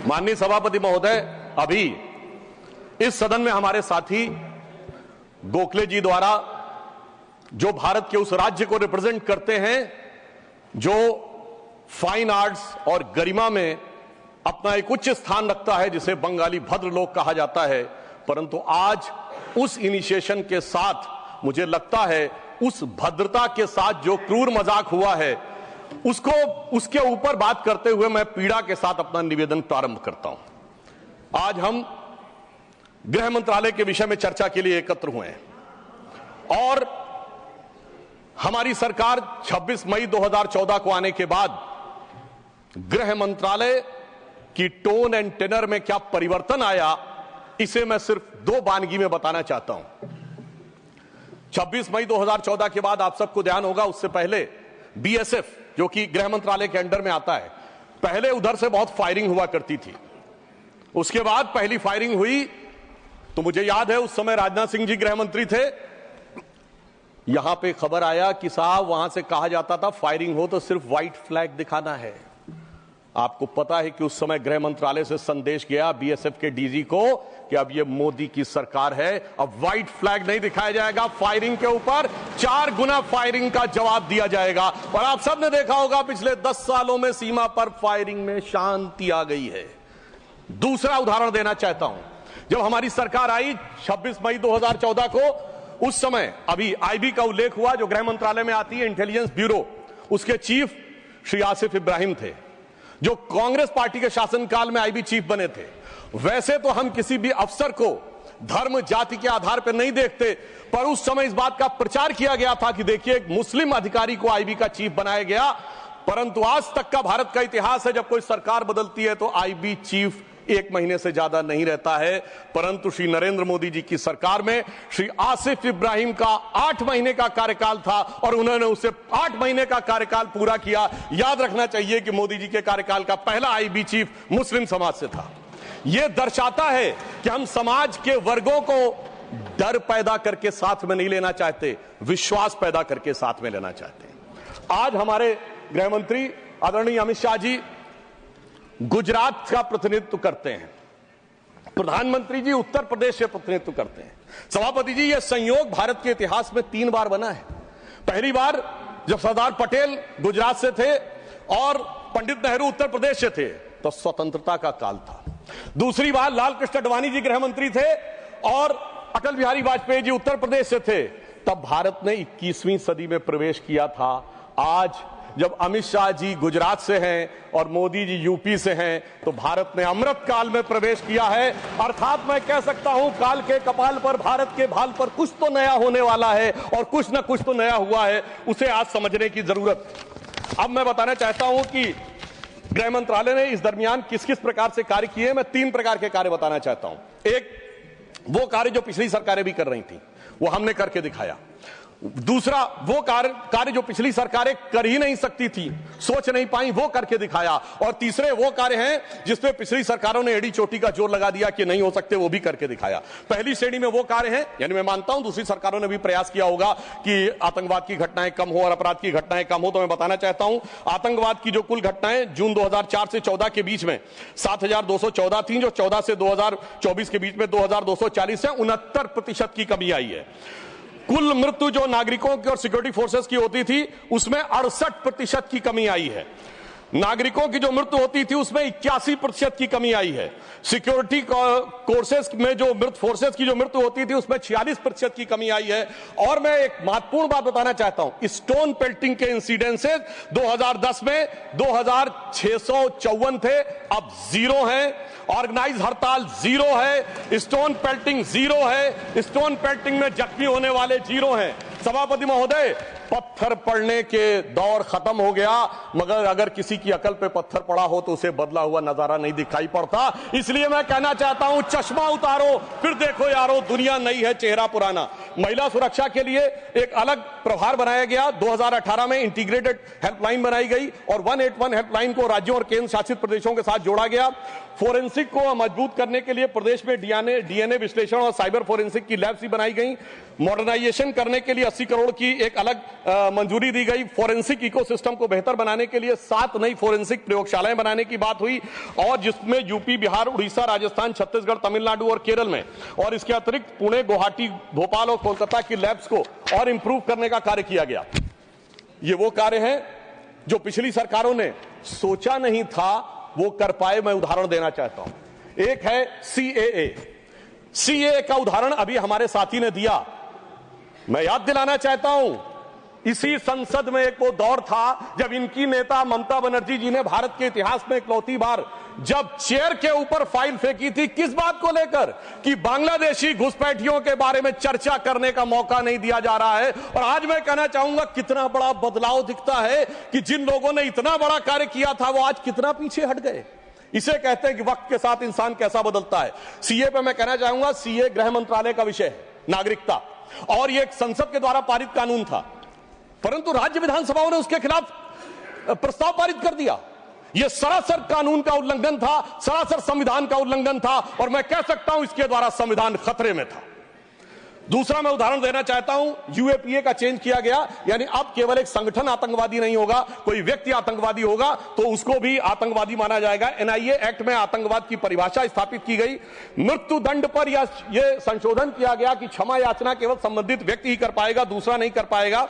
माननीय सभापति महोदय, अभी इस सदन में हमारे साथी गोखले जी द्वारा जो भारत के उस राज्य को रिप्रेजेंट करते हैं जो फाइन आर्ट्स और गरिमा में अपना एक उच्च स्थान रखता है, जिसे बंगाली भद्रलोक कहा जाता है, परंतु आज उस इनिशिएशन के साथ मुझे लगता है उस भद्रता के साथ जो क्रूर मजाक हुआ है उसके ऊपर बात करते हुए मैं पीड़ा के साथ अपना निवेदन प्रारंभ करता हूं। आज हम गृह मंत्रालय के विषय में चर्चा के लिए एकत्र हुए हैं और हमारी सरकार 26 मई 2014 को आने के बाद गृह मंत्रालय की टोन एंड टेनर में क्या परिवर्तन आया, इसे मैं सिर्फ दो वानगी में बताना चाहता हूं। 26 मई 2014 के बाद आप सबको ध्यान होगा, उससे पहले बीएसएफ जो कि गृह मंत्रालय के अंडर में आता है, पहले उधर से बहुत फायरिंग हुआ करती थी। उसके बाद पहली फायरिंग हुई तो मुझे याद है उस समय राजनाथ सिंह जी गृह मंत्री थे। यहां पे खबर आया कि साहब वहां से कहा जाता था फायरिंग हो तो सिर्फ व्हाइट फ्लैग दिखाना है। आपको पता है कि उस समय गृह मंत्रालय से संदेश गया बीएसएफ के डीजी को कि अब ये मोदी की सरकार है, अब व्हाइट फ्लैग नहीं दिखाया जाएगा, फायरिंग के ऊपर 4 गुना फायरिंग का जवाब दिया जाएगा। और आप सबने देखा होगा पिछले 10 सालों में सीमा पर फायरिंग में शांति आ गई है। दूसरा उदाहरण देना चाहता हूं, जब हमारी सरकार आई 26 मई 2014 को, उस समय अभी आईबी का उल्लेख हुआ जो गृह मंत्रालय में आती है, इंटेलिजेंस ब्यूरो, उसके चीफ श्री आसिफ इब्राहिम थे जो कांग्रेस पार्टी के शासनकाल में आईबी चीफ बने थे। वैसे तो हम किसी भी अफसर को धर्म जाति के आधार पर नहीं देखते, पर उस समय इस बात का प्रचार किया गया था कि देखिए एक मुस्लिम अधिकारी को आईबी का चीफ बनाया गया। परंतु आज तक का भारत का इतिहास है, जब कोई सरकार बदलती है तो आईबी चीफ 1 महीने से ज्यादा नहीं रहता है। परंतु श्री नरेंद्र मोदी जी की सरकार में श्री आसिफ इब्राहिम का 8 महीने का कार्यकाल था और उन्होंने उसे 8 महीने का कार्यकाल पूरा किया। याद रखना चाहिए कि मोदी जी के कार्यकाल का पहला आईबी चीफ मुस्लिम समाज से था। यह दर्शाता है कि हम समाज के वर्गों को डर पैदा करके साथ में नहीं लेना चाहते, विश्वास पैदा करके साथ में लेना चाहते हैं। आज हमारे गृह मंत्री आदरणीय अमित शाह जी गुजरात का प्रतिनिधित्व करते हैं, प्रधानमंत्री जी उत्तर प्रदेश से प्रतिनिधित्व करते हैं। सभापति जी, यह संयोग भारत के इतिहास में 3 बार बना है। पहली बार जब सरदार पटेल गुजरात से थे और पंडित नेहरू उत्तर प्रदेश से थे तो स्वतंत्रता का काल था। दूसरी बार लाल कृष्ण आडवाणी जी गृह मंत्री थे और अटल बिहारी वाजपेयी जी उत्तर प्रदेश से थे, तब भारत ने 21वीं सदी में प्रवेश किया था। आज जब अमित शाह जी गुजरात से हैं और मोदी जी यूपी से हैं, तो भारत ने अमृत काल में प्रवेश किया है। अर्थात मैं कह सकता हूं काल के कपाल पर, भारत के भाल पर कुछ तो नया होने वाला है और कुछ ना कुछ तो नया हुआ है, उसे आज समझने की जरूरत। अब मैं बताना चाहता हूं कि गृह मंत्रालय ने इस दरमियान किस किस प्रकार से कार्य किए। मैं 3 प्रकार के कार्य बताना चाहता हूं। एक, वो कार्य जो पिछली सरकारें भी कर रही थी, वो हमने करके दिखाया। दूसरा, वो कार्य जो पिछली सरकारें कर ही नहीं सकती थी, सोच नहीं पाई, वो करके दिखाया। और तीसरे वो कार्य हैं जिसपे पिछली सरकारों ने एड़ी चोटी का जोर लगा दिया कि नहीं हो सकते, वो भी करके दिखाया। पहली श्रेणी में वो कार्य हैं, यानी मैं मानता हूं दूसरी सरकारों ने भी प्रयास किया होगा कि आतंकवाद की घटनाएं कम हो और अपराध की घटनाएं कम हो। तो मैं बताना चाहता हूं आतंकवाद की जो कुल घटनाएं जून 2004 से 14 के बीच में 7214 थी, जो 14 से 2024 के बीच में 2240 है, 69% की कमी आई है। कुल मृत्यु जो नागरिकों की और सिक्योरिटी फोर्सेस की होती थी उसमें 68% की कमी आई है। नागरिकों की जो मृत्यु होती थी उसमें 81% की कमी आई है। सिक्योरिटी कोर्सेस में जो फोर्सेस की जो मृत्यु होती थी उसमें 46% की कमी आई है। और मैं एक महत्वपूर्ण बात बताना चाहता हूं, स्टोन पेल्टिंग के इंसिडेंसेस 2010 में 2654 थे, अब 0 हैं। ऑर्गेनाइज हड़ताल 0 है, स्टोन पेल्टिंग 0 है, स्टोन पेल्टिंग में जख्मी होने वाले 0 हैं। सभापति महोदय, पत्थर पड़ने के दौर खत्म हो गया, मगर अगर किसी की अकल पे पत्थर पड़ा हो तो उसे बदला हुआ नजारा नहीं दिखाई पड़ता। इसलिए मैं कहना चाहता हूं चश्मा उतारो फिर देखो यारो, दुनिया नई है चेहरा पुराना। महिला सुरक्षा के लिए एक अलग प्रभार बनाया गया। 2018 में इंटीग्रेटेड हेल्पलाइन बनाई गई और 181 हेल्पलाइन को राज्यों और केंद्र शासित प्रदेशों के साथ जोड़ा गया। फोरेंसिक को मजबूत करने के लिए प्रदेश में डीएनए विश्लेषण और साइबर फोरेंसिक की लैब्स भी बनाई गई। मॉडर्नाइजेशन करने के लिए 80 करोड़ की एक अलग मंजूरी दी गई। फोरेंसिक इकोसिस्टम को बेहतर बनाने के लिए 7 नई फोरेंसिक प्रयोगशालाएं बनाने की बात हुई, और जिसमें यूपी, बिहार, उड़ीसा, राजस्थान, छत्तीसगढ़, तमिलनाडु और केरल में, और इसके अतिरिक्त पुणे, गुवाहाटी, भोपाल और कोलकाता की लैब्स को और इंप्रूव करने का कार्य किया गया। ये वो कार्य हैं जो पिछली सरकारों ने सोचा नहीं था वो कर पाए। मैं उदाहरण देना चाहता हूं। एक है सीएए का उदाहरण अभी हमारे साथी ने दिया। मैं याद दिलाना चाहता हूं, इसी संसद में एक वो दौर था जब इनकी नेता ममता बनर्जी जी ने भारत के इतिहास में इकलौती बार जब चेयर के ऊपर फाइल फेंकी थी, किस बात को लेकर कि बांग्लादेशी घुसपैठियों के बारे में चर्चा करने का मौका नहीं दिया जा रहा है। और आज मैं कहना चाहूंगा कितना बड़ा बदलाव दिखता है कि जिन लोगों ने इतना बड़ा कार्य किया था वो आज कितना पीछे हट गए। इसे कहते हैं कि वक्त के साथ इंसान कैसा बदलता है। सीए पे मैं कहना चाहूंगा, सीए गृह मंत्रालय का विषय है, नागरिकता, और ये एक संसद के द्वारा पारित कानून था, परंतु राज्य विधानसभाओं ने उसके खिलाफ प्रस्ताव पारित कर दिया। यह सरासर कानून का उल्लंघन था, सरासर संविधान का उल्लंघन था, और मैं कह सकता हूं इसके द्वारा संविधान खतरे में था। दूसरा मैं उदाहरण देना चाहता हूं, यूएपीए का चेंज किया गया, यानी अब केवल एक संगठन आतंकवादी नहीं होगा, कोई व्यक्ति आतंकवादी होगा तो उसको भी आतंकवादी माना जाएगा। एनआईए एक्ट में आतंकवाद की परिभाषा स्थापित की गई। मृत्यु दंड पर यह संशोधन किया गया कि क्षमा याचना केवल संबंधित व्यक्ति ही कर पाएगा, दूसरा नहीं कर पाएगा।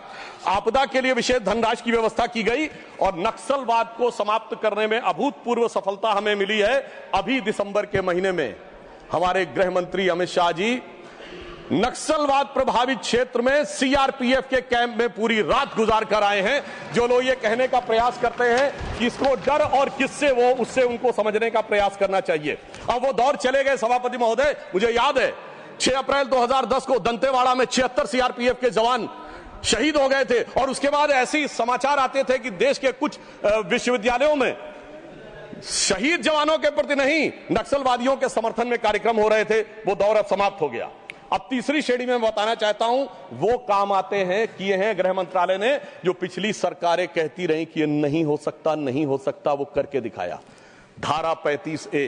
आपदा के लिए विशेष धनराशि की व्यवस्था की गई, और नक्सलवाद को समाप्त करने में अभूतपूर्व सफलता हमें मिली है। अभी दिसंबर के महीने में हमारे गृह मंत्री अमित शाह जी नक्सलवाद प्रभावित क्षेत्र में सीआरपीएफ के कैंप में पूरी रात गुजार कर आए हैं। जो लोग ये कहने का प्रयास करते हैं कि इसको डर और किससे वो, उससे उनको समझने का प्रयास करना चाहिए। अब वो दौर चले गए सभापति महोदय। मुझे याद है 6 अप्रैल 2010 को दंतेवाड़ा में 76 सीआरपीएफ के जवान शहीद हो गए थे, और उसके बाद ऐसे समाचार आते थे कि देश के कुछ विश्वविद्यालयों में शहीद जवानों के प्रति नहीं, नक्सलवादियों के समर्थन में कार्यक्रम हो रहे थे। वो दौर अब समाप्त हो गया। अब तीसरी श्रेणी में बताना चाहता हूं, वो काम आते हैं, किए हैं गृह मंत्रालय ने, जो पिछली सरकारें कहती रही कि ये नहीं हो सकता, नहीं हो सकता, वो करके दिखाया। धारा 35A,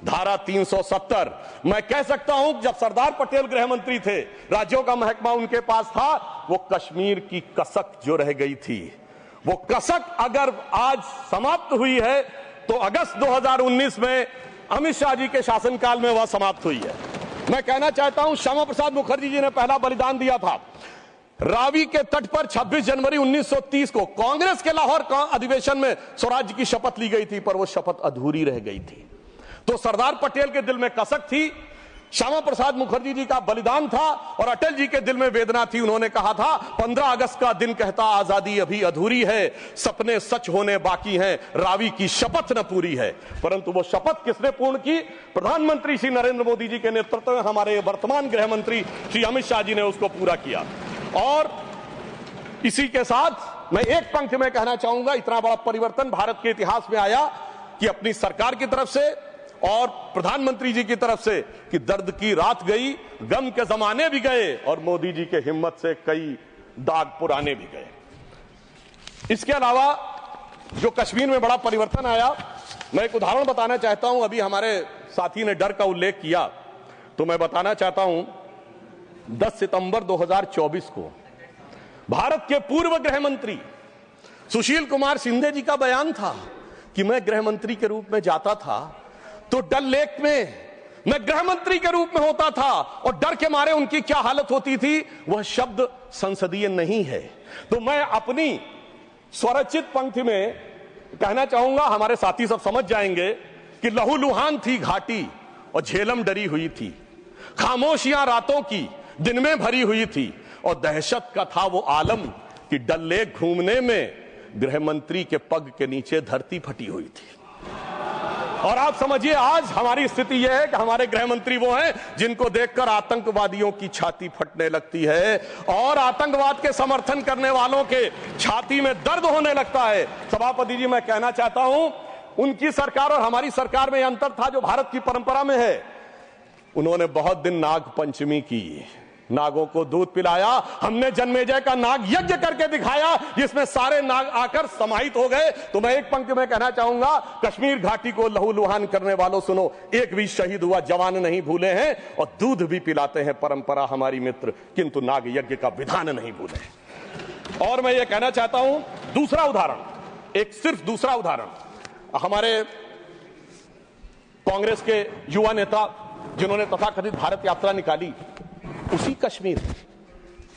धारा 370। मैं कह सकता हूं जब सरदार पटेल गृह मंत्री थे, राज्यों का महकमा उनके पास था, वो कश्मीर की कसक जो रह गई थी, वो कसक अगर आज समाप्त हुई है तो अगस्त 2019 में अमित शाह जी के शासनकाल में वह समाप्त हुई है। मैं कहना चाहता हूं, श्यामा प्रसाद मुखर्जी जी ने पहला बलिदान दिया था। रावी के तट पर 26 जनवरी 1930 को कांग्रेस के लाहौर अधिवेशन में स्वराज्य की शपथ ली गई थी, पर वो शपथ अधूरी रह गई थी। तो सरदार पटेल के दिल में कसक थी, श्यामा प्रसाद मुखर्जी जी का बलिदान था, और अटल जी के दिल में वेदना थी। उन्होंने कहा था 15 अगस्त का दिन कहता आजादी अभी अधूरी है, सपने सच होने बाकी हैं, रावी की शपथ न पूरी है। परंतु वो शपथ किसने पूर्ण की? प्रधानमंत्री श्री नरेंद्र मोदी जी के नेतृत्व में हमारे वर्तमान गृह मंत्री श्री अमित शाह जी ने उसको पूरा किया। और इसी के साथ मैं एक पंक्ति में कहना चाहूंगा, इतना बड़ा परिवर्तन भारत के इतिहास में आया कि अपनी सरकार की तरफ से और प्रधानमंत्री जी की तरफ से कि दर्द की रात गई, गम के जमाने भी गए, और मोदी जी के हिम्मत से कई दाग पुराने भी गए। इसके अलावा जो कश्मीर में बड़ा परिवर्तन आया, मैं एक उदाहरण बताना चाहता हूं। अभी हमारे साथी ने डर का उल्लेख किया, तो मैं बताना चाहता हूं 10 सितंबर 2024 को भारत के पूर्व गृह मंत्री सुशील कुमार शिंदे जी का बयान था कि मैं गृह मंत्री के रूप में जाता था तो डल लेक में मैं गृह मंत्री के रूप में होता था, और डर के मारे उनकी क्या हालत होती थी, वह शब्द संसदीय नहीं है। तो मैं अपनी स्वरचित पंक्ति में कहना चाहूंगा, हमारे साथी सब समझ जाएंगे कि लहूलुहान थी घाटी और झेलम डरी हुई थी, खामोशियां रातों की दिन में भरी हुई थी, और दहशत का था वो आलम कि डल लेक घूमने में गृह मंत्री के पग के नीचे धरती फटी हुई थी। और आप समझिए आज हमारी स्थिति यह है कि हमारे गृह मंत्री वो हैं जिनको देखकर आतंकवादियों की छाती फटने लगती है, और आतंकवाद के समर्थन करने वालों के छाती में दर्द होने लगता है। सभापति जी, मैं कहना चाहता हूं, उनकी सरकार और हमारी सरकार में अंतर था जो भारत की परंपरा में है। उन्होंने बहुत दिन नाग पंचमी की, नागों को दूध पिलाया। हमने जन्मेजय का नाग यज्ञ करके दिखाया जिसमें सारे नाग आकर समाहित हो गए। तो मैं एक पंक्ति में कहना चाहूंगा, कश्मीर घाटी को लहूलुहान करने वालों सुनो, एक भी शहीद हुआ जवान नहीं भूले हैं, और दूध भी पिलाते हैं परंपरा हमारी मित्र, किंतु नाग यज्ञ का विधान नहीं भूले। और मैं ये कहना चाहता हूं, दूसरा उदाहरण, एक सिर्फ दूसरा उदाहरण, हमारे कांग्रेस के युवा नेता जिन्होंने तथाकथित भारत यात्रा निकाली, उसी कश्मीर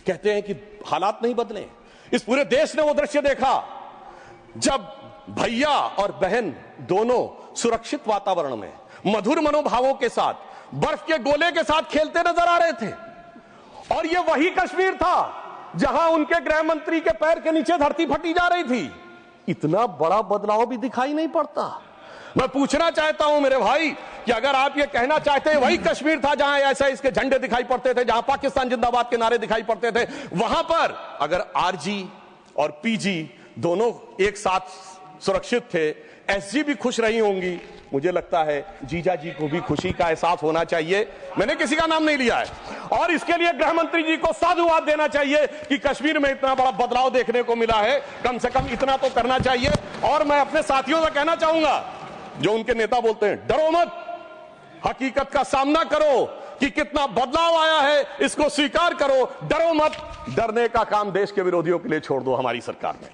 कहते हैं कि हालात नहीं बदले। इस पूरे देश ने वो दृश्य देखा जब भैया और बहन दोनों सुरक्षित वातावरण में मधुर मनोभावों के साथ बर्फ के गोले के साथ खेलते नजर आ रहे थे। और ये वही कश्मीर था जहां उनके गृह मंत्री के पैर के नीचे धरती फटी जा रही थी। इतना बड़ा बदलाव भी दिखाई नहीं पड़ता। मैं पूछना चाहता हूं मेरे भाई कि अगर आप ये कहना चाहते हैं वही कश्मीर था जहां ऐसा इसके झंडे दिखाई पड़ते थे, जहां पाकिस्तान जिंदाबाद के नारे दिखाई पड़ते थे, वहां पर अगर आरजी और पीजी दोनों एक साथ सुरक्षित थे, एसजी भी खुश रही होंगी, मुझे लगता है जीजा जी को भी खुशी का एहसास होना चाहिए। मैंने किसी का नाम नहीं लिया है। और इसके लिए गृह मंत्री जी को साधुवाद देना चाहिए कि कश्मीर में इतना बड़ा बदलाव देखने को मिला है। कम से कम इतना तो करना चाहिए। और मैं अपने साथियों से कहना चाहूंगा जो उनके नेता बोलते हैं डरो मत, हकीकत का सामना करो कि कितना बदलाव आया है, इसको स्वीकार करो, डरो मत। डरने का काम देश के विरोधियों के लिए छोड़ दो हमारी सरकार में।